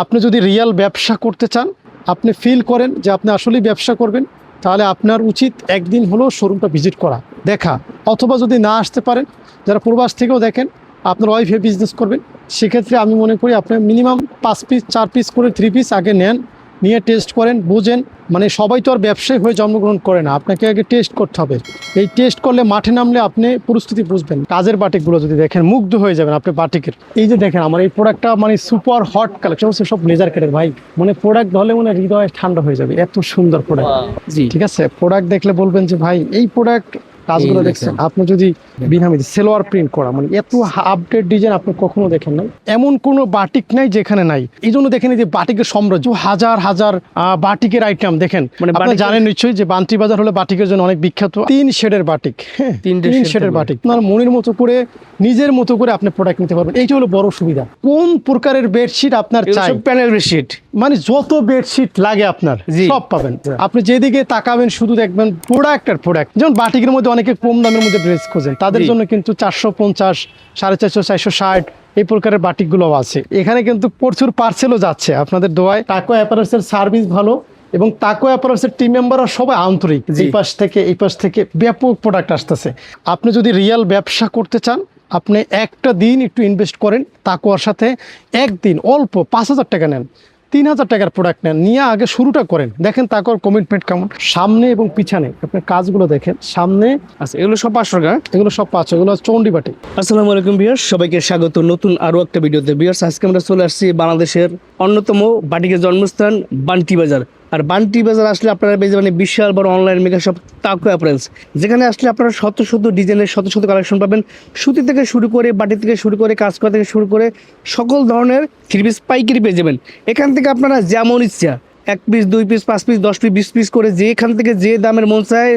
আপনি যদি রিয়েল ব্যবসা করতে চান, আপনি ফিল করেন যে আপনি আসলেই ব্যবসা করবেন, তাহলে আপনার উচিত একদিন হলেও শোরুমটা ভিজিট করা, দেখা। অথবা যদি না আসতে পারেন, যারা প্রবাস থেকেও দেখেন আপনার ওয়াইফে বিজনেস করবেন, সেক্ষেত্রে আমি মনে করি আপনি মিনিমাম 5 পিস 4 পিস করে 3 পিস আগে নেন, নিয়ে টেস্ট করেন, বুঝেন। মানে সবাই তো আর ব্যবসায়ী হয়ে জন্মগ্রহণ করে না, আপনাকে আগে টেস্ট করতে হবে। এই টেস্ট করলে মাঠে নামলে আপনি পরিস্থিতি বুঝবেন। কাজের বাটিকগুলো যদি দেখেন মুগ্ধ হয়ে যাবেন আপনি বাটিকের। এই যে দেখেন আমার এই প্রোডাক্টটা মানে সুপার হট কালেকশন হচ্ছে, সব লেজার কাটের ভাই, মানে প্রোডাক্ট হলে মানে হৃদয় ঠান্ডা হয়ে যাবে, এত সুন্দর প্রোডাক্ট। জি ঠিক আছে, প্রোডাক্ট দেখলে বলবেন যে ভাই এই প্রোডাক্ট কাজগুলো দেখছেন। আপনি যদি বিনামিদি সেলোয়ার প্রিন্ট করা, মানে এত আপডেট ডিজাইন আপনি কখনো দেখেন নাই, এমন কোনো বাটিক নাই যেখানে নাই। এই জন্য দেখেন যে বাটিকের সাম্রাজ্য, হাজার হাজার বাটিকের আইটেম দেখেন। মানে আপনি জানেন নিশ্চয়ই যে বান্টি বাজার হলো বাটিকের জন্য অনেক বিখ্যাত। 3 শেডের বাটিক, হ্যাঁ 3 শেডের বাটিক, আপনার মনের মতো করে নিজের মতো করে আপনি প্রোডাক্ট নিতে পারবেন। এইটা হলো বড় সুবিধা। কোন প্রকারের বেডশিট আপনার চাই, প্যানেল বেডশিট, মানে যত বেডশিট লাগে আপনার সব পাবেন। আপনি যেদিকে তাকাবেন শুধু দেখবেন প্রোডাক্ট আর প্রোডাক্ট। যেমন বাটিকের মধ্যে অনেকে কম দামের মধ্যে ড্রেস খোঁজেন, তাদের জন্য কিন্তু 450, 450, 460 এই প্রকারের বাটিকগুলো আছে। এখানে কিন্তু প্রচুর পার্সেলও যাচ্ছে আপনাদের দোয়ায়। টাকো অ্যাপারেলসের সার্ভিস ভালো এবং টাকো অ্যাপারেলসের টিম মেম্বাররা সবাই আন্তরিক। এই পাশ থেকে ব্যাপক প্রোডাক্ট আসতেছে। আপনি যদি রিয়েল ব্যবসা করতে চান, আপনি একটা দিন একটু ইনভেস্ট করেন তাকওয়ার সাথে, একদিন অল্প 5000 টাকা নেন, 3000 টাকার প্রোডাক্ট নেন, নিয়ে আগে শুরুটা করেন, দেখেন তাকওয়ার কমিটমেন্ট কেমন। সামনে এবং পিছনে আপনি কাজগুলো দেখেন। সামনে আচ্ছা এগুলো সব 500 টাকা, এগুলো সব 500, এগুলো চন্ডি বাটি। আসসালামু আলাইকুম ভিউয়ার্স, সবাইকে স্বাগত নতুন আরো একটা ভিডিওতে। ভিউয়ার্স আজকে আমরা চলে আসছি বাংলাদেশের অন্যতম বাটিকের জন্মস্থান বান্টি বাজার। আর বান্টি বাজার আসলে আপনারা পেয়ে যাবেন বিশাল বড় online mega shop taco apparels, যেখানে আসলে আপনারা শত শত ডিজাইনের শত শত কালেকশন পাবেন। সুতি থেকে শুরু করে বাটি থেকে শুরু করে কাজ করা থেকে শুরু করে সকল ধরনের 3 পিস পাইকারি পেয়ে যাবেন। এখান থেকে আপনারা যেমন ইচ্ছা 1 piece 2 piece 5 piece 10 piece 20 piece করে যেখান থেকে যে দামের মন চায়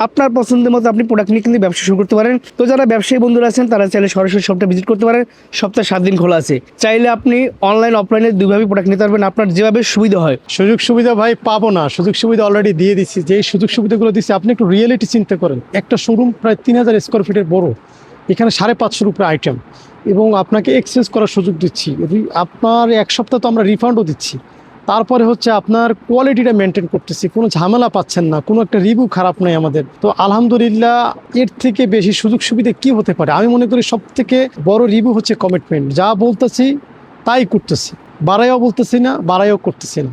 আপনার পছন্দের মতো আপনি প্রোডাক্ট নিয়ে কিন্তু ব্যবসা শুরু করতে পারেন। তো যারা ব্যবসায়ী বন্ধুরা আছেন তারা চাইলে সরাসরি শপটা ভিজিট করতে পারেন। সপ্তাহে 7 দিন খোলা আছে, চাইলে আপনি অনলাইন অফলাইনে দুইভাবে প্রোডাক্ট নিতে পারবেন, আপনার যেভাবে সুবিধা হয়। সুযোগ সুবিধা ভাই পাবো না, সুযোগ সুবিধা অলরেডি দিয়ে দিচ্ছি। যে সুযোগ সুবিধাগুলো দিচ্ছি আপনি একটু রিয়েলিটি চিন্তা করেন। একটা শোরুম প্রায় 3000 স্কোয়ার ফিটের বড়, এখানে 550 উপরে আইটেম, এবং আপনাকে এক্সচেঞ্জ করার সুযোগ দিচ্ছি। আপনার 1 সপ্তাহ তো আমরা রিফান্ডও দিচ্ছি। তারপরে হচ্ছে আপনার কোয়ালিটিটা মেনটেন করতেছি, কোনো ঝামেলা পাচ্ছেন না, কোনো একটা রিভিউ খারাপ নেই আমাদের। তো আলহামদুলিল্লাহ, এর থেকে বেশি সুযোগ সুবিধা কি হতে পারে? আমি মনে করি সব থেকে বড় রিভিউ হচ্ছে কমিটমেন্ট। যা বলতেছি তাই করতেছি, বাড়াইও বলতেছি না, বাড়াইও করতেছি না।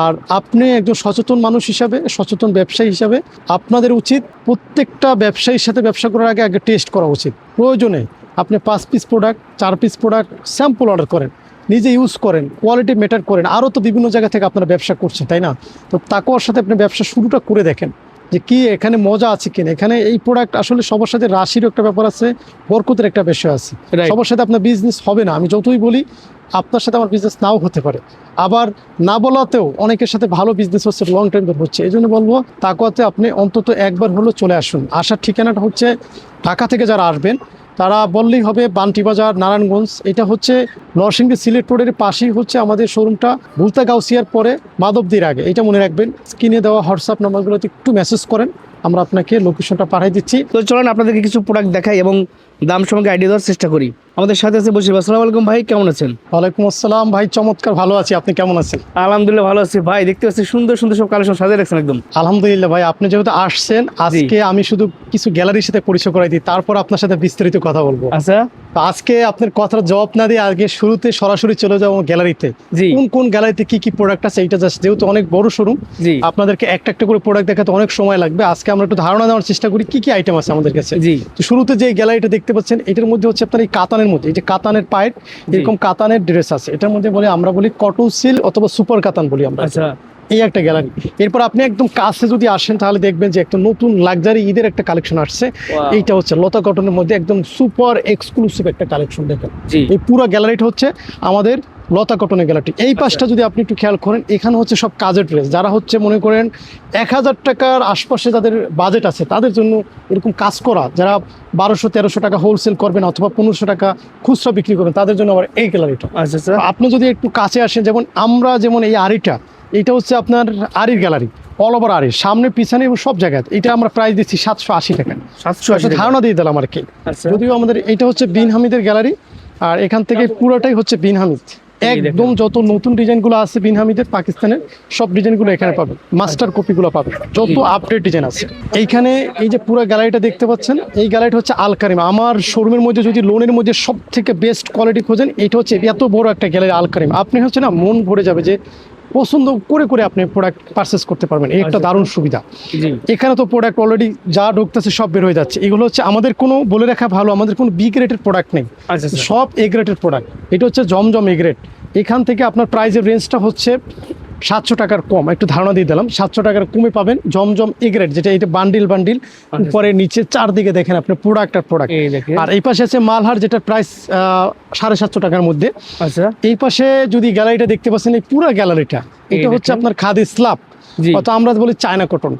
আর আপনি একজন সচেতন মানুষ হিসাবে, সচেতন ব্যবসায়ী হিসাবে আপনাদের উচিত প্রত্যেকটা ব্যবসায়ীর সাথে ব্যবসা করার আগে টেস্ট করা উচিত। প্রয়োজনে আপনি 5 piece product 4 piece product sample order করেন, নিজে ইউজ করেন, কোয়ালিটি ম্যাটার করেন। আরও তো বিভিন্ন জায়গা থেকে আপনারা ব্যবসা করছেন, তাই না? তো তাকওয়ার সাথে আপনি ব্যবসা শুরুটা করে দেখেন যে কি এখানে মজা আছে কিনা। এখানে এই প্রোডাক্ট আসলে সবার সাথে রাশিরও একটা ব্যাপার আছে, বরকতের একটা বিষয় আছে। সবার সাথে আপনার বিজনেস হবে না, আমি যতই বলি আপনার সাথে আমার বিজনেস নাও হতে পারে। আবার না বলাতেও অনেকের সাথে ভালো বিজনেস হচ্ছে, লং টাইম ধরে হচ্ছে। এই জন্য বলবো তাকওয়াতে আপনি অন্তত একবার হলেও চলে আসুন। আসার ঠিকানাটা হচ্ছে ঢাকা থেকে যারা আসবেন তারা বললেই হবে বান্টি বাজার, নারায়ণগঞ্জ। এটা হচ্ছে নরসিংদী সিলেট রোডের পাশেই হচ্ছে আমাদের শোরুমটা, ভুলতা গাউসিয়ার পরে মাধবদীর আগে। এটা মনে রাখবেন। স্ক্রিনে দেওয়া হোয়াটসঅ্যাপ নাম্বারগুলোতে একটু মেসেজ করেন, আমরা আপনাকে লোকেশনটা পাঠিয়ে দিচ্ছি। তো চলেন আপনাদেরকে কিছু প্রোডাক্ট দেখাই এবং দাম সম্পর্কে আইডিয়া দেওয়ার চেষ্টা করি। আমাদের সাথে আছে বসির। আসসালামু আলাইকুম ভাই, কেমন আছেন? ওয়ালাইকুম আসসালাম ভাই, চমৎকার ভালো আছি, আপনি কেমন আছেন? আলহামদুলিল্লাহ ভালো আছি ভাই। দেখতে পাচ্ছি সুন্দর সুন্দর সব কালেকশন সাজিয়ে রাখছেন একদম। আলহামদুলিল্লাহ ভাই, আপনি যেহেতু আসছেন আজকে আমি শুধু কিছু গ্যালারির সাথে পরিচয় করাই দিই, তারপর আপনার সাথে বিস্তারিত কথা বলবো। আচ্ছা, তো আজকে আপনার কথার জবাব না দিয়ে আগে শুরুতে সরাসরি চলে যাবো গ্যালারিতে। কোন কোন গ্যালারিতে কি কি প্রোডাক্ট আছে এইটা জাস্ট, যেহেতু অনেক বড় শোরুম আপনাদেরকে একটা একটা করে প্রোডাক্ট দেখাতে অনেক সময় লাগবে। আজকে আমরা একটু ধারণা দেওয়ার চেষ্টা করি কি কি আইটেম আছে আমাদের কাছে। তো শুরুতে যে গ্যালারিটা দেখতে পাচ্ছেন এটার মধ্যে হচ্ছে আপনার এই কাতানের মধ্যে, এই যে কাতানের পাইপ, এরকম কাতানের ড্রেস আছে। এটার মধ্যে বলে আমরা বলি কটন সিল অথবা সুপার কাতান বলি আমরা। আচ্ছা, এই একটা গ্যালারি। এরপর আপনি একদম কাছে যদি আসেন তাহলে দেখবেন যে একটা নতুন লাক্সারি ঈদের একটা কালেকশন আসছে। এইটা হচ্ছে লতা কটনের মধ্যে একদম সুপার এক্সক্লুসিভ একটা কালেকশন। দেখেন এই পুরো গ্যালারিটা হচ্ছে আমাদের লতা কটনের গ্যালারি। এই পাশটা যদি আপনি একটু খেয়াল করেন, এখানে হচ্ছে সব কাজের ড্রেস। যারা হচ্ছে মনে করেন 1000 টাকার আশপাশে যাদের বাজেট আছে তাদের জন্য এরকম কাজ করা, যারা 1200-1300 টাকা হোলসেল করবেন অথবা 1500 টাকা খুচরা বিক্রি করবেন, তাদের জন্য আবার এই গ্যালারিটা। আচ্ছা, আপনি যদি একটু কাছে আসেন, যেমন আমরা যেমন এই আড়িটা, এটা হচ্ছে আপনার আড়ির গ্যালারি, অল ওভার আড়ি, সামনে পিছনে এবং সব জায়গায়। এটা আমরা প্রাইস দিচ্ছি 780 টাকা। 780 ধারণা দিয়ে দিলাম আর কি। যদিও আমাদের এটা হচ্ছে বিন হামিদের গ্যালারি, আর এখান থেকে পুরোটাই হচ্ছে বিন হামিদ। একদম যত নতুন ডিজাইনগুলো আছে বিন হামিদের পাকিস্তানের সব ডিজাইনগুলো এখানে পাবেন, মাস্টার কপিগুলো পাবেন, যত আপডেট ডিজাইন আছে এইখানে। এই যে পুরো গ্যালারিটা দেখতে পাচ্ছেন, এই গ্যালারিটা হচ্ছে আল কারিম। আমার শোরুমের মধ্যে যদি লোনের মধ্যে সব থেকে বেস্ট কোয়ালিটি খোঁজেন, এটা হচ্ছে এত বড় একটা গ্যালারি আল কারিম। আপনি হচ্ছে না মন ভরে যাবে যে পছন্দ করে করে আপনি প্রোডাক্ট পারচেস করতে পারবেন, এই একটা দারুণ সুবিধা। এখানে তো প্রোডাক্ট অলরেডি যা ঢুকতেছে সব বের হয়ে যাচ্ছে। এগুলো হচ্ছে আমাদের কোনো বলে রাখা ভালো, আমাদের কোনো বি গ্রেডের প্রোডাক্ট নেই, সব এ গ্রেডের প্রোডাক্ট। এটা হচ্ছে জমজম এ গ্রেড। এখান থেকে আপনার প্রাইসের রেঞ্জটা হচ্ছে 700 টাকার কম, একটু ধারণা দিয়ে দিলাম। 700 টাকার কমে পাবেন জমজম এ গ্রেড, যেটা এটা বান্ডিল বান্ডিল, উপরে নিচে চারদিকে দেখেন আপনি প্রোডাক্ট আর প্রোডাক্ট। আর এই পাশে আছে মালহার, যেটার প্রাইস 750 টাকার মধ্যে। আচ্ছা, এই পাশে যদি গ্যালারিটা দেখতে পাচ্ছেন, এই পুরো গ্যালারিটা এটা হচ্ছে আপনার খাদি স্ল্যাব, অত আমরা বলি চায়না কটন।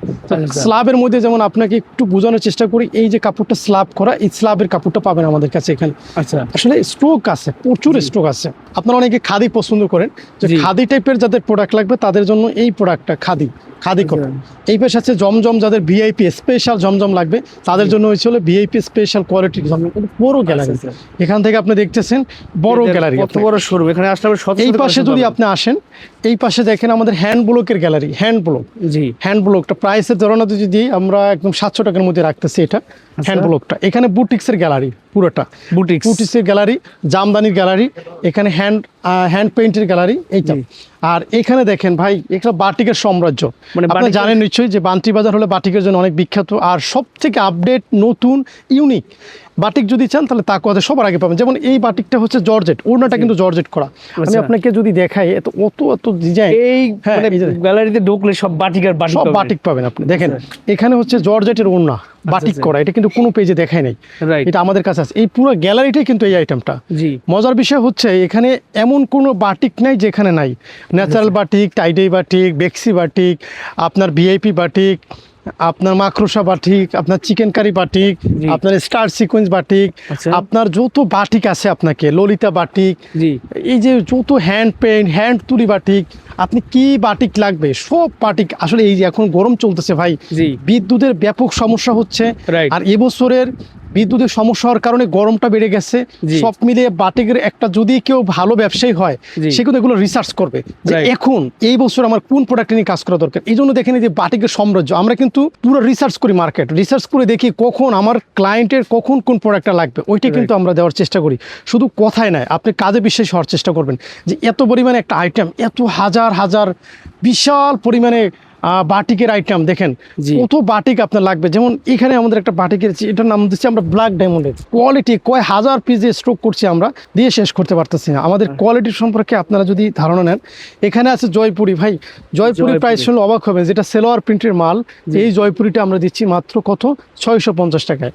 স্ল্যাবের মধ্যে যেমন আপনাকে একটু বোঝানোর চেষ্টা করি, এই যে কাপড়টা স্ল্যাব করা, এই স্ল্যাবের কাপড়টা পাবেন আমাদের কাছে এখানে। আচ্ছা, আসলে স্টক আছে, প্রচুর স্টক আছে। আপনারা অনেকে খাদি পছন্দ করেন, যে খাদি টাইপের যাদের প্রোডাক্ট লাগবে তাদের জন্য এই প্রোডাক্টটা খাদি কটন। এই পাশে আছে জমজম, যাদের ভিআইপি স্পেশাল জমজম লাগবে তাদের জন্য হয়েছিল ভিআইপি স্পেশাল কোয়ালিটি জমজম। বড় গ্যালারি, এখান থেকে আপনি দেখতেছেন বড় গ্যালারি, কত বড় শোরুম। এখানে আসলে এই পাশে যদি আপনি আসেন, এই পাশে দেখেন আমাদের হ্যান্ড ব্লকের গ্যালারি। হ্যান্ড ব্লক, হ্যান্ড ব্লকটা প্রাইসের ধারণা যদি আমরা একদম 700 টাকার মধ্যে রাখতেছি। এটা হ্যান্ড ব্লকটা। এখানে বুটিক্সের গ্যালারি, পুরোটা বুটিক্সের গ্যালারি, জামদানির গ্যালারি, এখানে হ্যান্ড পেইন্টের গ্যালারি এইটা। আর এখানে দেখেন ভাই, এটা বাটিকের সাম্রাজ্য। মানে আপনি জানেন নিশ্চয়ই যে বান্টি বাজার হলে বাটিকের জন্য অনেক বিখ্যাত, আর সব থেকে আপডেট নতুন ইউনিক বাটিক যদি চান তাহলে তাকুয়াতে সবার আগে পাবেন। যেমন এই বাটিকটা হচ্ছে জর্জেট, ওড়নাটা কিন্তু জর্জেট করা। আমি আপনাকে যদি দেখাই, অত ডিজাইন, এই গ্যালারিতে ঢুকলে সব বাটিক আর সব বাটিক পাবেন আপনি। দেখেন এখানে হচ্ছে জর্জেটের ওড়না বাটিক করা, এটা কিন্তু কোনো পেজে দেখাই নাই, এটা আমাদের কাছে আছে। এই পুরো গ্যালারিটাই কিন্তু এই আইটেমটা। মজার বিষয় হচ্ছে এখানে এমন কোনো বাটিক নাই যেখানে নাই। ন্যাচারাল বাটিক, টাইডাই বাটিক, বেক্সি বাটিক, আপনার ভিআইপি বাটিক, আপনার মাকড়সা বাটিক, আপনার চিকেন কারি বাটিক, আপনার স্টার সিকোয়েন্স বাটিক, আপনার যত বাটিক আছে, আপনাকে ললিতা বাটিক, এই যে যত হ্যান্ড পেইন্ট, হ্যান্ড তুলি বাটিক, আপনি কি বাটিক লাগবে সব বাটিক। আসলে এই যে এখন গরম চলতেছে ভাই, বিদ্যুতের ব্যাপক সমস্যা হচ্ছে, আর এবছরের বিদ্যুতের সমস্যা হওয়ার কারণে গরমটা বেড়ে গেছে। সব মিলিয়ে বাটিকের একটা যদি কেউ ভালো ব্যবসায়ী হয়, সে কিন্তু এগুলো রিসার্চ করবে যে এখন এই বছর আমার কোন প্রোডাক্ট নিয়ে কাজ করা দরকার। এই জন্য দেখেন যে বাটিকের সাম্রাজ্য, আমরা কিন্তু পুরো রিসার্চ করি, মার্কেট রিসার্চ করে দেখি কখন আমার ক্লায়েন্টের কখন কোন প্রোডাক্টটা লাগবে, ওইটা কিন্তু আমরা দেওয়ার চেষ্টা করি। শুধু কথায় নয়, আপনি কাজে বিশ্বাস হওয়ার চেষ্টা করবেন যে এত পরিমাণে একটা আইটেম, এত হাজার হাজার বিশাল পরিমাণে বাটিকের আইটেম। দেখেন কত বাটিক আপনার লাগবে। যেমন এখানে আমাদের একটা বাটিকের, এটার নাম দিচ্ছি আমরা ব্ল্যাক ডায়মন্ডের। কোয়ালিটি কয় হাজার পিস দিয়ে স্টক করছি আমরা, দিয়ে শেষ করতে পারতেছি না। আমাদের কোয়ালিটির সম্পর্কে আপনারা যদি ধারণা নেন, এখানে আছে জয়পুরি। ভাই জয়পুরি প্রাইস শুনলে অবাক হবে, যেটা সেলোয়ার প্রিন্টের মাল। এই জয়পুরিটা আমরা দিচ্ছি মাত্র কত, 650 টাকায়।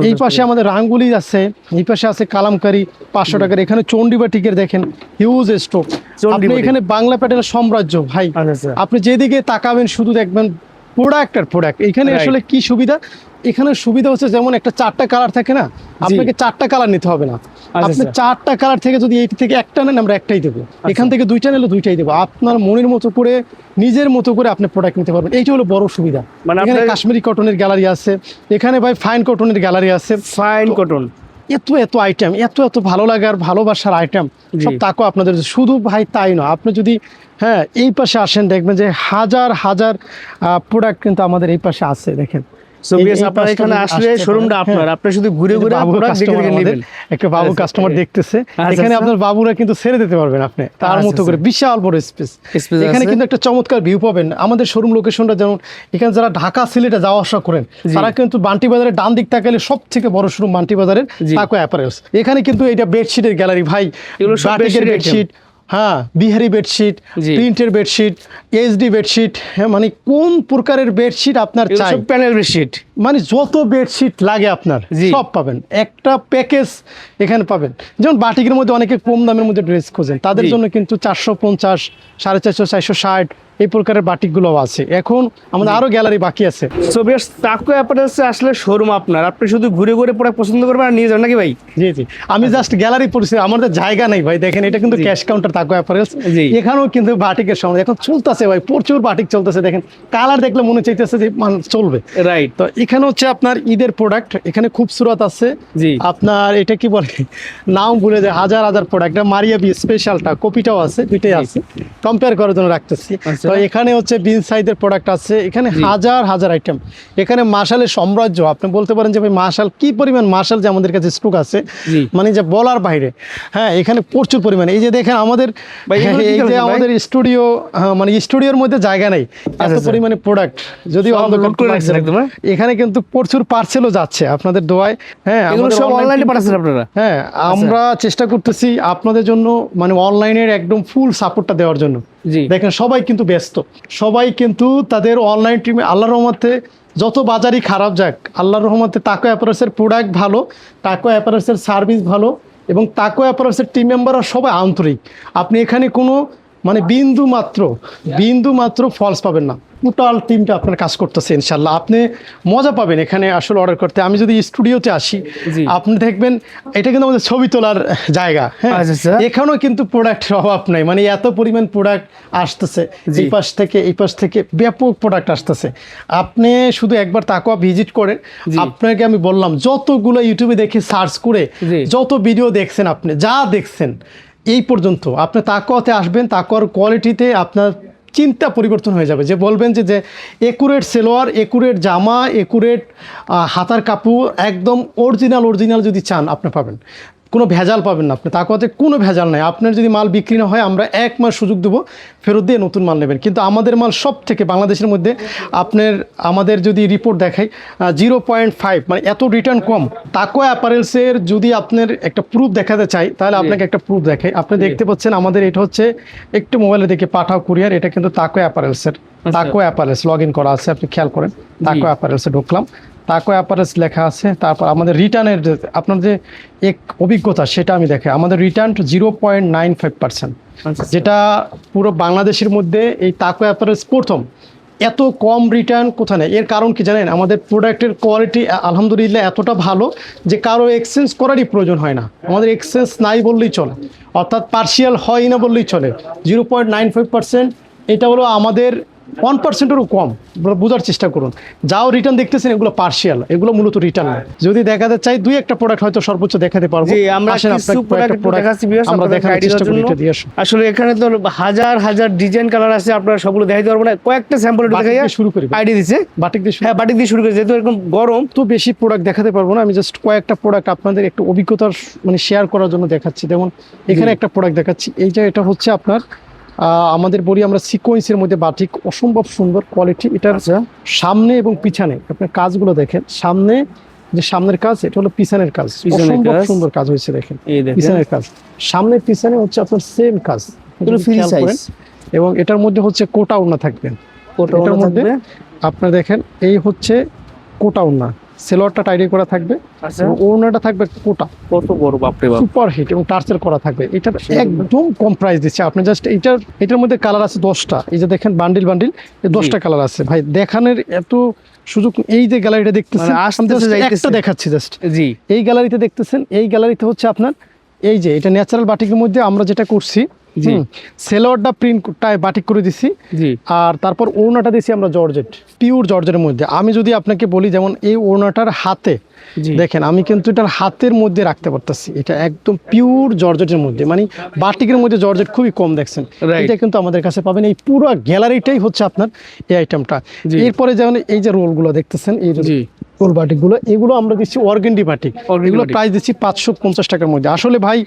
এই পাশে আমাদের রাঙ্গুলি আছে, এই পাশে আছে কালামকারি 500 টাকার। এখানে চন্ডী বাটিকের দেখেন হিউজ স্টক। আপনি এখানে বাংলা প্যাটার্নের সাম্রাজ্য ভাই, আপনি যেদিকে তাকাবেন শুধু দেখবেন প্রোডাক্ট আর প্রোডাক্ট। এখানে আসলে কি সুবিধা, এখানে সুবিধা হচ্ছে যেমন একটা 4টা কালার থাকে না, আপনাকে 4টা কালার নিতে হবে না। আপনি 4টা কালার থেকে যদি এই থেকে একটা নেন, আমরা একটাই দেবো। এখান থেকে 2টা নিলে 2টাই দেবো। আপনার মনের মতো করে, নিজের মতো করে আপনি প্রোডাক্ট নিতে পারবেন। এইটা হলো বড় সুবিধা। এখানে কাশ্মীরি কটনের গ্যালারি আছে, এখানে ভাই ফাইন কটনের গ্যালারি আছে। ফাইন কটন, এত আইটেম, এত ভালো লাগার ভালোবাসার আইটেম সব তাকো আপনাদের। শুধু ভাই তাই না, আপনি যদি এই পাশে আসেন, দেখবেন যে হাজার হাজার প্রোডাক্ট কিন্তু আমাদের এই পাশে আছে। দেখেন আপনারা এখানে আসলে শোরুমটা আপনার, আপনি শুধু ঘুরে ঘুরে প্রোডাক্ট দেখে নেবেন। একটা বাবু কাস্টমার দেখতেছে, এখানে আপনার বাবুরা কিন্তু ছেড়ে দিতে পারবেন আপনি তার মতো করে। বিশাল বড় স্পেস, এখানে কিন্তু একটা চমৎকার ভিউ পাবেন। আমাদের শোরুম লোকেশনটা যেমন, এখানে যারা ঢাকা সিলেটে যাওয়া আসা করেন, তারা কিন্তু বান্টি বাজারের ডান দিক তাকালে সব থেকে বড় শোরুম বান্টি বাজারের তাকো অ্যাপারেলস। এখানে কিন্তু এটা বেডশিটের গ্যালারি ভাই, এগুলো সব বেডশিট, বিহারি বেডশিট, প্রিন্টের বেডশিট, এইচডি বেডশিট, মানে কোন প্রকারের বেডশিট আপনার চাই, প্যানেল বেডশিট, মানে যত বেডশিট লাগে আপনার সব পাবেন, একটা প্যাকেজ এখানে পাবেন। যেমন বাটিকের মধ্যে অনেকে কম দামের মধ্যে ড্রেস খোঁজেন, তাদের জন্য কিন্তু 450, 450, 460, এই প্রকারের বাটিকগুলো আছে। এখন আমাদের আরো গ্যালারি বাকি আছে। সো ভিউয়ার্স, তাকো অ্যাপারেলসে আসলে শোরুম আপনার, আপনি শুধু ঘুরে ঘুরে প্রোডাক্ট পছন্দ করবেন আর নিয়ে যান নাকি ভাই? জি জি, আমি জাস্ট গ্যালারি পরিস্থিতি, আমাদের জায়গা নেই ভাই। দেখেন এটা কিন্তু ক্যাশ কাউন্টার তাকো অ্যাপারেলস। জি। এখানেও কিন্তু বাটিকের সময় এখন চলতেছে ভাই, প্রচুর বাটিক চলতেছে। দেখেন কালার দেখলে মনে চাইতেছে যে চলবে। রাইট। তো এখানে হচ্ছে আপনার ঈদের প্রোডাক্ট, এখানে খুবসুরত আছে। জি। আপনার এটা কি বলে নাম ভুলে যায়, হাজার হাজার প্রোডাক্ট। মারিয়া বি স্পেশালটা কপিটাও আছে, দুইটাই আছে, কম্পেয়ার করার জন্য রাখতেছি। আচ্ছা। তো এখানে হচ্ছে বিন সাইজের প্রোডাক্ট আছে, এখানে হাজার হাজার আইটেম। এখানে মার্শালের সাম্রাজ্য, আপনি বলতে পারেন যে ভাই মার্শাল কি পরিমাণ, মার্শাল যে আমাদের কাছে স্টক আছে জি। মানে যে বলার বাইরে। হ্যাঁ, এখানে প্রচুর পরিমাণে। এই যে দেখেন আমাদের ভাই, এগুলো কি এই যে কালার ভাই? আমাদের স্টুডিও, মানে স্টুডিওর মধ্যে জায়গা নেই, এত আচ্ছা। পরিমাণে প্রোডাক্ট। যদি সব অন্ধকার load করে রাখছেন একদম, হ্যাঁ? এখানে কিন্তু প্রচুর পার্সেলও যাচ্ছে আপনাদের দোয়ায়। হ্যাঁ, এগুলো আমাদের সব online অনলাইনে team- পাঠাচ্ছেন আপনারা? হ্যাঁ, আমরা চেষ্টা করতেছি আপনাদের জন্য মানে অনলাইনের একদম ফুল সাপোর্টটা দেওয়ার জন্য। জি। দেখেন সবাই কিন্তু ব্যস্ত, সবাই কিন্তু তাদের অনলাইন টিমে, আল্লাহর রহমতে যত বাজারই খারাপ যাক, আল্লাহর রহমতে তাকো অ্যাপারেলসের প্রোডাক্ট ভালো, তাকো অ্যাপারেলসের সার্ভিস ভালো, এবং তাকো অ্যাপারেলসের টিম মেম্বাররা সবাই আন্তরিক। আপনি এখানে কোনো মানে বিন্দু মাত্র ফলস পাবেন না। টোটাল টিমটা আপনার কাজ করতেছে, ইনশাল্লাহ আপনি মজা পাবেন এখানে আসলে অর্ডার করতে। আমি যদি স্টুডিওতে আসি, জি। আপনি দেখবেন এটা কিন্তু আমাদের ছবি তোলার জায়গা। হ্যাঁ, আচ্ছা, আচ্ছা। এখানেও কিন্তু প্রোডাক্টের অভাব নাই, মানে এত পরিমাণ প্রোডাক্ট আসতেছে জি। এই পাশ থেকে ব্যাপক প্রোডাক্ট আসতেছে। আপনি শুধু একবার তাকওয়া ভিজিট করেন, জি। আপনাকে আমি বললাম যতগুলো ইউটিউবে দেখে সার্চ করে জি। যত ভিডিও দেখছেন, আপনি যা দেখছেন এই পর্যন্ত, আপনি তাকওয়াতে আসবেন, তাকওয়ার কোয়ালিটিতে আপনার চিন্তা পরিবর্তন হয়ে যাবে। যে বলবেন যে একুরেট সেলোয়ার, একুরেট জামা, একুরেট হাতার কাপড়, একদম অরিজিনাল যদি চান আপনি পাবেন। কোনো ভেজাল পাবেন না আপনি, তাকওয়াতে কোনো ভেজাল নাই। আপনার যদি মাল বিক্রি না হয়, আমরা 1 মাস সুযোগ দেবো, ফেরত দিয়ে নতুন মাল নেবেন। কিন্তু আমাদের মাল সব থেকে বাংলাদেশের মধ্যে আপনার, আমাদের যদি রিপোর্ট দেখাই 0.5, মানে এত রিটার্ন কম। তাকওয়া অ্যাপারেলসের যদি আপনার একটা প্রুফ দেখাতে চাই, তাহলে আপনাকে একটা প্রুফ দেখাই। আপনি দেখতে পাচ্ছেন আমাদের এটা হচ্ছে, একটু মোবাইলে দেখে পাঠাও কুরিয়ার, এটা কিন্তু তাকওয়া অ্যাপারেলসের। তাকওয়া অ্যাপারেলস লগ ইন করা আছে, আপনি খেয়াল করেন। তাকওয়া অ্যাপারেলসে ঢুকলাম, তাকওয়া অ্যাপারেলস লেখা আছে। তারপর আমাদের রিটার্নের আপনার যে এক অভিজ্ঞতা সেটা আমি দেখাই। আমাদের রিটার্ন 0.95%, যেটা পুরো বাংলাদেশের মধ্যে এই তাকওয়া অ্যাপারেলস প্রথম। এত কম রিটার্ন কোথায় নেই। এর কারণ কি জানেন? আমাদের প্রোডাক্টের কোয়ালিটি আলহামদুলিল্লাহ এতটা ভালো যে কারো এক্সচেঞ্জ করারই প্রয়োজন হয় না। আমাদের এক্সচেঞ্জ নাই বললেই চলে, অর্থাৎ পার্সিয়াল হয় না বললেই চলে। 0.95%, এটা হলো আমাদের 1%-এরও কম। বোঝার চেষ্টা করুন। যাও রিটার্ন দেখতেছেন, এগুলো পার্সিয়াল, এগুলো মূলত রিটার্ন না। যদি দেখাতে চাই 2-1টা প্রোডাক্ট হয়তো সর্বোচ্চ দেখাতে পারবো। জি, আমরা আসেন কিছু আপনাকে প্রোডাক্ট কয়েকটা প্রোডাক্ট দেখাচ্ছি ভিউয়ার্স, আমরা আপনাদের দেখানোর guide চেষ্টা করার করি, জন্য। এটা দিয়ে আসুন। আসলে এখানে তো হাজার হাজার ডিজাইন কালার আছে, আপনারা সবগুলো দেখাইতে পারবো না, কয়েকটা স্যাম্পল বাটিক দেখাইয়া দিয়ে শুরু করি। আইডিয়া দিছে। বাটিক দিয়ে শুরু। হ্যাঁ, বাটিক দিয়ে শুরু করে, যেহেতু এরকম গরম। তো বেশি প্রোডাক্ট দেখাতে পারবো না, আমি জাস্ট কয়েকটা প্রোডাক্ট আপনাদের একটু অভিজ্ঞতার মানে শেয়ার করার জন্য দেখাচ্ছি। যেমন এখানে একটা প্রোডাক্ট দেখাচ্ছি, এই যে এটা হচ্ছে আপনার আমাদের বলি আমরা সিকোয়েন্সের মধ্যে বাটিক, অসম্ভব সুন্দর কোয়ালিটি। এটার সামনে এবং পিছনে আপনার কাজগুলো দেখেন, সামনে যে সামনের কাজ, এটা হলো পিছনের কাজ, অসম্ভব সুন্দর কাজ হয়েছে। দেখেন এই দেখেন পিছনের কাজ, সামনে পিছনে হচ্ছে আপনার সেম কাজ, পুরো ফ্রি খেয়াল করেন। সাইজ। এবং এটার মধ্যে হচ্ছে কোটা ওড়না থাকবে। কোটা এটার মধ্যে থাকবে। আপনার দেখেন এই হচ্ছে কোটা ওড়না, সেলোয়ারটা টাইডি করা থাকবে, আচ্ছা, এবং ওড়নাটা থাকবে কোটা, কত বড় বাপরে বাপ। সুপার হিট এবং টার্চেল করা থাকবে। এটা একদম কম প্রাইস দিচ্ছে আপনি। জাস্ট এটার মধ্যে কালার আছে 10টা। এই যে দেখেন বান্ডিল এই 10টা কালার আছে ভাই। দেখানোর এত সুযোগ। এই যে গ্যালারিটা দেখতেছেন, মানে আসতেছে আমি just যাইতেছে। একটা দেখাচ্ছি জাস্ট। জি। এই গ্যালারিতে দেখতেছেন, এই গ্যালারিতে হচ্ছে আপনার এই যে এটা ন্যাচারাল বাটিকের মধ্যে আমরা যেটা করছি, জি। সেলোয়ারটা প্রিন্টটায় বাটিক করে দিছি, জি। আর তারপর ওড়নাটা দিছি আমরা জর্জেট, পিওর জর্জেটের মধ্যে। আমি যদি আপনাকে বলি, যেমন এই ওড়নাটার হাতে জি। দেখেন, আমি কিন্তু এটার হাতের মধ্যে রাখতে পারতেছি, এটা একদম পিওর জর্জেটের মধ্যে, মানে বাটিকের মধ্যে জর্জেট খুবই কম দেখছেন। Right. এটা কিন্তু আমাদের কাছে পাবেন। এই পুরো গ্যালারিটাই হচ্ছে আপনার এই আইটেমটা। জি। এরপরে যেমন এই যে রোলগুলো দেখতেছেন, এই জি। রোল বাটিকগুলো, এগুলো আমরা দিচ্ছি অর্গেন্ডি বাটিক। Organdy এগুলো বাটিক। প্রাইস দিচ্ছি 550 টাকার মধ্যে। আসলে ভাই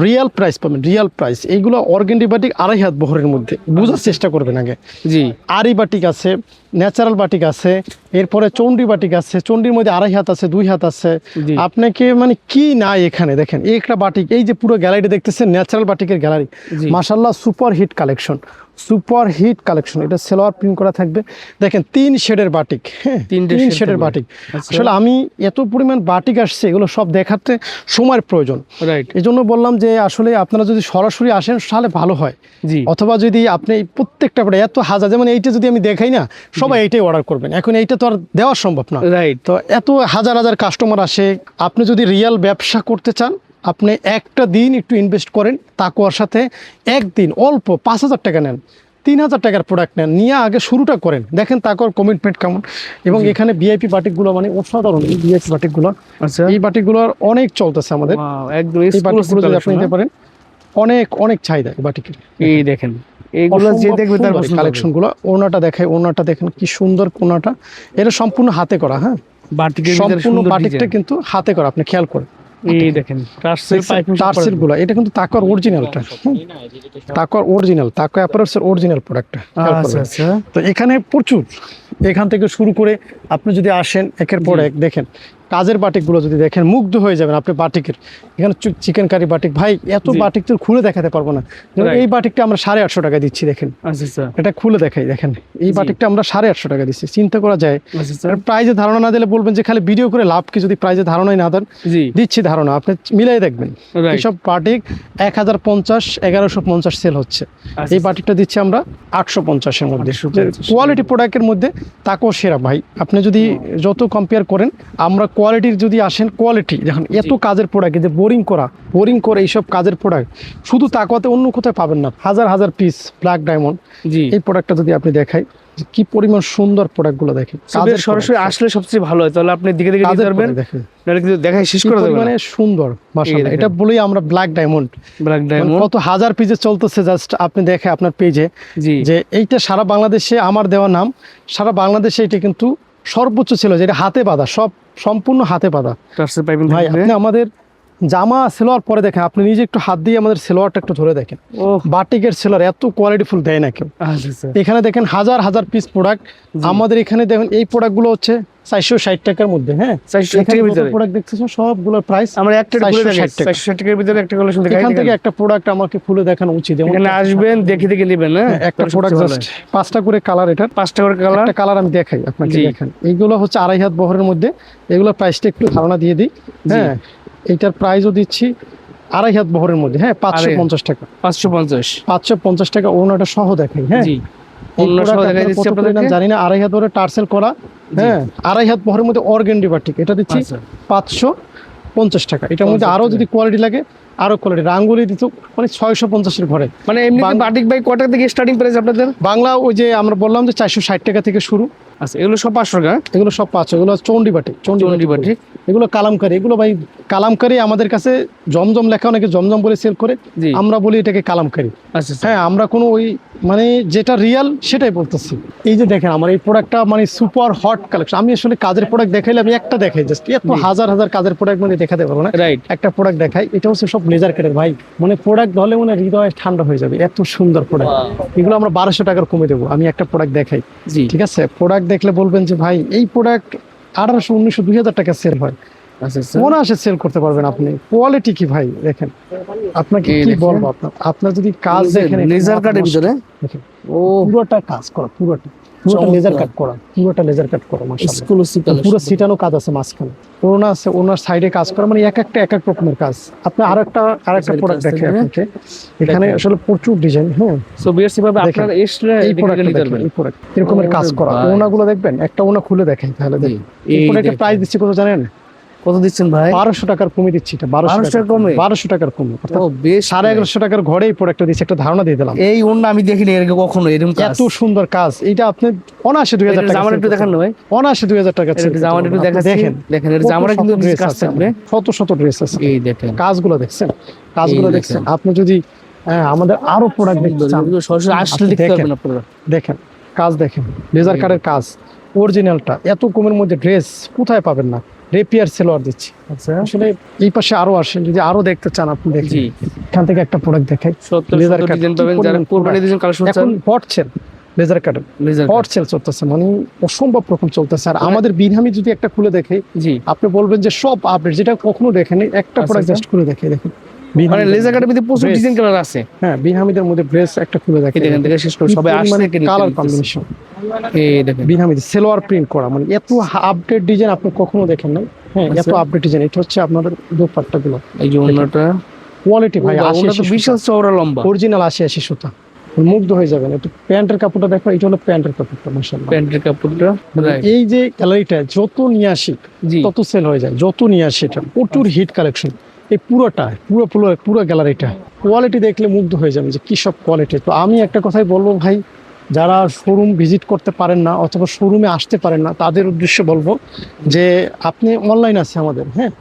রিয়েল প্রাইস পাবেন, রিয়েল প্রাইস। এইগুলো অর্গেন্ডি বাটিক 2.5 হাত বহরের মধ্যে, বোঝার চেষ্টা করবেন আগে। জি। আরি বাটিক আছে, ন্যাচারাল বাটিক আছে, এরপরে চণ্ডী বাটিক আছে, চণ্ডীর মধ্যে 2.5 হাত আছে, 2 হাত আছে। জি। আপনাকে মানে কি নাই এখানে দেখেন, এই একটা বাটিক, এই যে পুরো গ্যালারিটা দেখতেছেন ন্যাচারাল বাটিকের গ্যালারি, জি। মাশাআল্লাহ super hit collection, super hit collection. এটা সেলোয়ার প্রিন্ট করা থাকবে, দেখেন 3 শেডের বাটিক, হ্যাঁ 3 shade শেডের থাকবে। বাটিক। আচ্ছা। আসলে আমি এত পরিমাণ বাটিক আসছে, এগুলো সব দেখাতে সময়ের প্রয়োজন, রাইট। এই জন্য বললাম যে আসলে আপনারা যদি সরাসরি আসেন তাহলে ভালো হয়, জি। অথবা যদি আপনি এই প্রত্যেকটা প্রোডাক্ট এত হাজার, যেমন এইটা যদি আমি দেখাই না, সবাই এইটাই অর্ডার করবেন, এখন এইটা তো আর দেওয়া সম্ভব না। রাইট। তো এত হাজার হাজার কাস্টমার আসে, আপনি যদি রিয়েল ব্যবসা করতে চান, আপনি একটা দিন একটু ইনভেস্ট করেন তাকওয়ার সাথে, একদিন অল্প 5,000 টাকা নেন, 3,000 টাকার প্রোডাক্ট নেন, নিয়ে আগে শুরুটা করেন, দেখেন তাকওয়ার কমিটমেন্ট কেমন। এবং এখানে ভিআইপি বাটিকগুলো মানে অসাধারণ, এই ভিআইপি বাটিকগুলো, আচ্ছা। এই বাটিকগুলোর অনেক চলতেছে আমাদের, Wow, একদম এই বাটিকগুলো যদি আপনি exclusive নিতে পারেন, অনেক অনেক চাহিদা এই বাটিকের। এই দেখেন, এইগুলো যে দেখবে তার পছন্দ হবে। কালেকশনগুলো, ওনাটা দেখায়, ওনাটা দেখেন কি সুন্দর কোনাটা, এটা সম্পূর্ণ হাতে করা, হ্যাঁ বাটিকের ভিতরে সম্পূর্ণ সুন্দর বাটিকটা ডিজাইন। কিন্তু হাতে করা, আপনি খেয়াল করেন। এই দেখেন টার্সেল পাইপিং টার্সেল গুলো, এটা কিন্তু তাকওয়ার অরিজিনালটা, তাকওয়ার অরিজিনাল, তাকওয়া অ্যাপারেলসের অরিজিনাল প্রোডাক্টটা। আচ্ছা আচ্ছা। তো এখানে প্রচুর, এখান থেকে শুরু করে আপনি যদি আসেন একের পর এক দেখেন কাজের বাটিকগুলো যদি দেখেন মুগ্ধ হয়ে যাবেন আপনি বাটিকের। এখানে চিকেন কারি বাটিক, ভাই এত জি। বাটিক তো খুলে দেখাতে পারবো না, যেমন Right. এই বাটিকটা আমরা 850 টাকা দিচ্ছি, দেখেন আচ্ছা আচ্ছা। এটা খুলে দেখাই, দেখেন এই জি। বাটিকটা আমরা 850 টাকা দিচ্ছি, চিন্তা করা যায়। আচ্ছা আচ্ছা। প্রাইজে ধারণা না দিলে বলবেন যে খালি ভিডিও করে লাভ কি, যদি প্রাইজে ধারণাই না দেন, জি। দিচ্ছি ধারণা, আপনি মিলাই দেখবেন। Right. এইসব বাটিক 1050, 1150 সেল হচ্ছে, আচ্ছা, এই বাটিকটা দিচ্ছি আমরা 850-এর মধ্যে। 850 কোয়ালিটি প্রোডাক্টের মধ্যে তাকেও সেরা ভাই, আপনি যদি যত কম্পেয়ার করেন, আমরা কোয়ালিটির যদি আসেন, কোয়ালিটি দেখুন, এত কাজের প্রোডাক্ট, যে বোরিং করে এইসব কাজের প্রোডাক্ট শুধু তাকওয়াতে, অন্য কোথায় পাবেন না, হাজার হাজার পিস ব্ল্যাক ডায়মন্ড। জি। এই প্রোডাক্টটা যদি আপনি দেখাই, যে কি পরিমাণ সুন্দর প্রোডাক্টগুলো দেখেন, কাজের সরাসরি আসলে সবচেয়ে ভালো হয়, তাহলে আপনি দিকে দিকে নিতে পারবেন, দেখেন নাহলে কিন্তু দেখাই শেষ করে দেবেন। মানে সুন্দর মাশাআল্লাহ, দেখেন। এটা বলেই আমরা ব্ল্যাক ডায়মন্ড, ব্ল্যাক ডায়মন্ড। কত হাজার পিসে চলতেছে, জাস্ট আপনি দেখে আপনার পেজে, জি। যে এইটা সারা বাংলাদেশে আমার দেওয়া নাম, সারা বাংলাদেশে এটা কিন্তু সর্বোচ্চ ছিল, যেটা হাতে বাঁধা, সম্পূর্ণ হাতে বাঁধা। টার্সেল পাইপিং ভাই আপনি আমাদের জামা সেলোয়ার পরে দেখেন, আপনি নিজে একটু হাত দিয়ে আমাদের সেলোয়ারটা একটু ধরে দেখেন, ও বাটিকের সেলোয়ার এত কোয়ালিটিফুল দেয় না কেউ। আচ্ছা আচ্ছা। এখানে দেখেন হাজার হাজার পিস প্রোডাক্ট, আমাদের এখানে দেখেন এই প্রোডাক্টগুলো হচ্ছে 460 টাকার মধ্যে, হ্যাঁ 460 টাকার ভিতরে প্রোডাক্ট দেখতেছেন সবগুলোর প্রাইস। আমরা একটা খুলে দেখাই, 460 টাকা। 460 টাকার ভিতরে একটা কালেকশন দেখাই। এখান থেকে একটা প্রোডাক্ট আমাকে খুলে দেখানো উচিত, যেমন এখানে আসবেন, দেখে দেখে নেবেন, হ্যাঁ একটা প্রোডাক্ট জাস্ট 5টা করে কালার, এটা 5টা করে কালার। একটা কালার আমি দেখাই আপনাকে, জি। দেখেন এইগুলো হচ্ছে 2.5 হাত বহরের মধ্যে, এগুলোর প্রাইসটা একটু ধারণা দিয়ে দিই, হ্যাঁ এইটার প্রাইসও দিচ্ছি 2.5 হাত বহরের মধ্যে, হ্যাঁ 550 টাকা, 550। 550 টাকা ওনাটা সহ দেখাই, হ্যাঁ জি। এই অন্য সহ product দেখাই আপনারা দিচ্ছি কত করে নেন আপনাদেরকে। জানি না, 2.5 হাত বহরের টার্সেল করা, হ্যাঁ 2.5 হাত বহরের মধ্যে অর্গেন্ডি বাটিক, এটা দিচ্ছি আচ্ছা। 550 টাকা। এটার মধ্যে 50 আরো টাকা। যদি কোয়ালিটি লাগে, আরো কোয়ালিটি রাঙ্গুলি দিত মানে 650-এর ঘরে। মানে এমনি বাটিক ভাই কত টাকা থেকে স্টার্টিং প্রাইস আপনাদের? বাংলা ওই যে আমরা বললাম যে 460 টাকা থেকে শুরু, আচ্ছা, এগুলো সব 500 টাকা। এগুলো সব 500, এগুলো চণ্ডী বাটিক, চণ্ডী বাটিক। এগুলো কালামকারি, এগুলো ভাই কালামকারি আমাদের কাছে জমজম লেখা, অনেকে জমজম বলে সেল করে, জি। আমরা বলি এটাকে কালামকারি। আচ্ছা আচ্ছা। হ্যাঁ আমরা কোনো ওই মানে যেটা রিয়াল সেটাই বলতেছি। এই যে দেখেন আমার এই প্রোডাক্টটা মানে সুপার হট কালেকশন, আমি আসলে কাজের প্রোডাক্ট দেখাইলে আমি একটা দেখাই, জাস্ট এত হাজার হাজার কাজের প্রোডাক্ট মানে দেখাতে পারবো না, রাইট। একটা প্রোডাক্ট দেখাই, এটা হচ্ছে সব লেজার কাটের ভাই, মানে প্রোডাক্ট ধরলে মানে হৃদয় ঠান্ডা হয়ে যাবে, এত সুন্দর প্রোডাক্ট। এগুলো আমরা 1200 টাকার কমে দেবো, আমি একটা প্রোডাক্ট দেখাই, জি। ঠিক আছে? প্রোডাক্ট দেখলে বলবেন যে ভাই এই প্রোডাক্ট 1800, 1900, 2000 টাকা সেল হয়, আচ্ছা আচ্ছা। অনায়াসে সেল করতে পারবেন আপনি। কোয়ালিটি কি ভাই দেখেন, আপনাকে এই কি দেখেন। বলবো, আপনার যদি কাজ দেখেন, লেজার কাটের ভিতরে। দেখেন ও পুরোটা কাজ করা, পুরোটা চমৎকার। লেজার কাট করা, পুরোটা লেজার কাট করা, মাশাআল্লাহ। এক্সক্লুসিভ পুরো সিটানো কাজ আছে মাঝখানে, ওনা আছে, ওনার সাইডে কাজ করা, মানে এক একটা রকমের কাজ। আপনি আরেকটা প্রোডাক্ট দেখে আপনাকে, এখানে দেখেন। আসলে প্রচুর ডিজাইন, হ্যাঁ সো বিয়ার্স এভাবে দেখেন। আপনারা এসলে এই দেখে প্রোডাক্টটা নিতে দেখেন, পারবেন। এই প্রোডাক্ট এরকমের কাজ করা, ভাই। ওনাগুলো দেখবেন, একটা ওনা খুলে দেখেন তাহলে জি। দেখেন। এই এই প্রোডাক্টের দেখেন। প্রাইস দিচ্ছি কত জানেন? কত দিচ্ছেন ভাই? 1200 টাকার কমে দিচ্ছি এটা, 1200 টাকা কমে? 1200 টাকার কমে, অর্থাৎ ও বেশ। 1150 টাকার ঘরে এই প্রোডাক্টটা দিচ্ছি, একটা ধারণা দিয়ে দিলাম। এই ওন্না আমি দেখিনি এর আগে কখনো এরকম কাজ। এত সুন্দর কাজ, এটা আপনি অনায়াসে 2000 টাকা জামার একটু দেখান না ভাই। অনায়াসে 2000 টাকা এটা একটু জামার একটু দেখাচ্ছি। দেখেন দেখেন এর কত জামার কিন্তু শত dress কাজ আছে থাকবে। শত শত ড্রেস আছে, এই দেখেন। কাজগুলো দেখছেন, কাজগুলো এই দেখছেন। দেখেন। আপনি যদি আমাদের আরো প্রোডাক্ট দেখতে চান, এগুলো সরাসরি আসলে আপনি দেখতে দেখেন। পারবেন আপনারা। দেখেন কাজ দেখেন, লেজার কাটের কাজ, অরিজিনালটা এত কমের মধ্যে ড্রেস কোথায় পাবেন না, রেপিয়ার সেলোয়ার দিচ্ছি। আচ্ছা। আসলে এই পাশে আরো আসেন, যদি আরো দেখতে চান আপনি দেখেন, জি। এখান থেকে একটা প্রোডাক্ট দেখাই, সত্তর leather সত্তর cut, ডিজাইন কি পাবেন, যারা পরিমাণ কোরবানি product। ডিজাইন কালেকশন এখন চান। পড়ছেন লেজার কাটার লেজার হট সেল চলতেছে, মানে অসম্ভব রকম চলতেছে। আর আমাদের বিনহামি যদি একটা খুলে দেখে জি, আপনি বলবেন যে সব আপডেট যেটা কখনো দেখেনি, একটা আচ্ছা, প্রোডাক্ট আচ্ছা। জাস্ট খুলে দেখে দেখেন। মানে লেজার কাটের মধ্যে প্রচুর Brace। ডিজাইন কালার আছে। হ্যাঁ, বিনহামিদের মধ্যে ব্রেস একটা খুলে দেখে এই দেখেন থেকে শেষ করে সবাই আসছে কালার কম্বিনেশন, এই দেখেন বিনহামিদের সেলোয়ার প্রিন্ট করা, মানে এত আপডেট ডিজাইন আপনি কখনো দেখেন না। হ্যাঁ, এত আচ্ছা। Update design. এটা হচ্ছে আপনাদের দোপাট্টা গুলো, এই যে অন্যটা কোয়ালিটি ভাই ওটা তো বিশাল চওড়া লম্বা অরিজিনাল 80 সুতা, মুগ্ধ হয়ে যাবেন। একটু প্যান্টের কাপড়টা দেখো, এটা হলো প্যান্টের কাপড়টা মাশাআল্লাহ। প্যান্টের কাপড়টা রাইট এই যে গ্যালারিটা যত নিয়ে আসি জি তত সেল হয়ে যায়, যত নিয়ে আসি এটা প্রচুর হিট কালেকশন। এই পুরো গ্যালারিটা কোয়ালিটি দেখলে মুগ্ধ হয়ে যাবে যে কি সব কোয়ালিটি। তো আমি একটা কথাই বলবো ভাই, যারা শোরুম ভিজিট করতে পারেন না অথবা শোরুমে আসতে পারেন না তাদের উদ্দেশ্যে বলবো যে আপনি অনলাইন আছে আমাদের, হ্যাঁ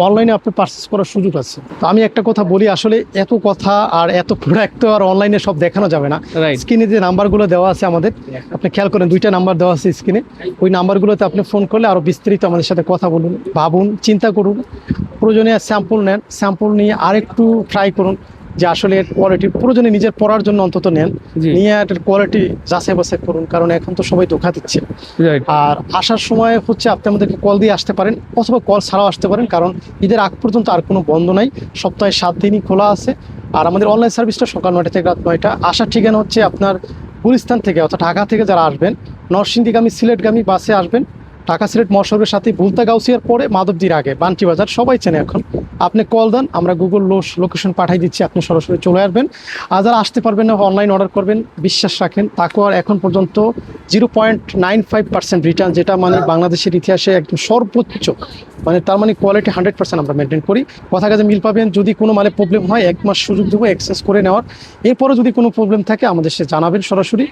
অনলাইনে আপনি পারচেস করার সুযোগ আছে। তো আমি একটা কথা বলি, আসলে এত কথা আর এত প্রোডাক্ট তো আর অনলাইনে সব দেখানো যাবে না। রাইট স্ক্রিনে যে নাম্বারগুলো দেওয়া আছে আমাদের, আপনি খেয়াল করেন 2টা নাম্বার দেওয়া আছে স্ক্রিনে, ওই নাম্বারগুলোতে আপনি ফোন করলে আরও বিস্তারিত আমাদের সাথে কথা বলুন, ভাবুন, চিন্তা করুন, প্রয়োজনে স্যাম্পল নেন, স্যাম্পল নিয়ে আরেকটু ট্রাই করুন যে আসলে এর কোয়ালিটি, প্রয়োজনে নিজের পড়ার জন্য অন্তত নেন, জি নিয়ে এটার কোয়ালিটি যাচাই বাছাই করুন, কারণ এখন তো সবাই ধোঁকা দিচ্ছে। রাইট আর আসার সময় হচ্ছে আপনি আমাদেরকে কল দিয়ে আসতে পারেন অথবা কল ছাড়াও আসতে পারেন, কারণ ঈদের আগ পর্যন্ত আর কোনো বন্ধ নাই, সপ্তাহে 7 দিনই খোলা আছে। আর আমাদের অনলাইন সার্ভিসটা সকাল 9টা থেকে রাত 9টা। আসার ঠিকানা হচ্ছে আপনার গুলিস্তান থেকে অর্থাৎ ঢাকা থেকে যারা আসবেন, নরসিংদীগামী সিলেটগামী বাসে আসবেন, ঢাকা সিলেট মহাসড়কের সাথে ভুলতা গাউসিয়ার পরে মাধবদীর আগে বান্টি বাজার, সবাই চেনে এখন। আপনি কল দেন, আমরা গুগল লোকেশন পাঠিয়ে দিচ্ছি, আপনি সরাসরি চলে আসবেন। আর যারা আসতে পারবেন না অনলাইন অর্ডার করবেন, বিশ্বাস রাখেন তাকওয়ার এখন পর্যন্ত 0.95% রিটার্ন, যেটা মানে বাংলাদেশের ইতিহাসে একদম সর্বোচ্চ, মানে তার মানে কোয়ালিটি 100% আমরা মেনটেন করি। কথা কাজে মিল পাবেন। যদি কোনো মানে প্রবলেম হয় 1 মাস সুযোগ দেবো এক্সচেঞ্জ করে নেওয়ার। এরপরে যদি কোনো প্রবলেম থাকে আমাদের সে জানাবেন, সরাসরি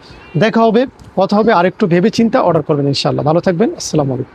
দেখা হবে, কথা হবে, আরেকটু ভেবে চিন্তা অর্ডার করবেন ইনশাআল্লাহ। ভালো থাকবেন, আসসালামু আলাইকুম।